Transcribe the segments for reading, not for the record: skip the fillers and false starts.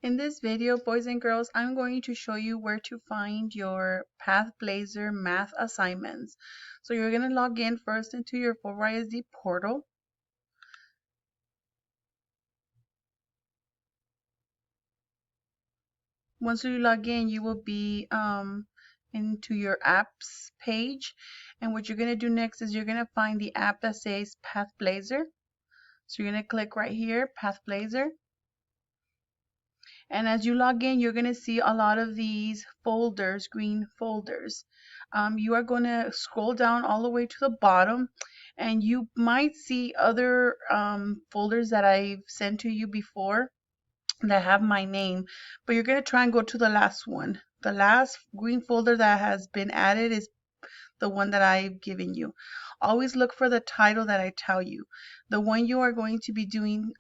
In this video, boys and girls, I'm going to show you where to find your Pathblazer math assignments. So you're going to log in first into your ForwardISD portal. Once you log in, you will be into your apps page. And what you're going to do next is you're going to find the app that says Pathblazer. So you're going to click right here, Pathblazer. And as you log in, you're going to see a lot of these folders, green folders. You are going to scroll down all the way to the bottom, and you might see other folders that I've sent to you before that have my name, but you're going to try and go to the last one. The last green folder that has been added is the one that I've given you. Always look for the title that I tell you. The one you are going to be doing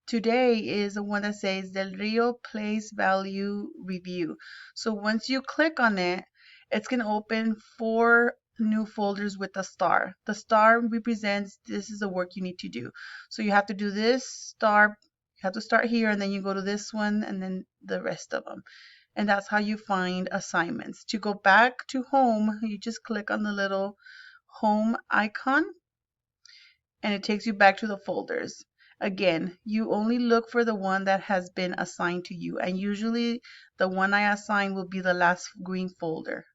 today is the one that says Del Rio Place Value Review. So once you click on it, it's going to open 4 new folders with a star. The star represents this is the work you need to do. So you have to do this star, you have to start here, and then you go to this one, and then the rest of them. And that's how you find assignments. To go back to home, you just click on the little home icon, and it takes you back to the folders. Again, you only look for the one that has been assigned to you, and usually the one I assign will be the last green folder.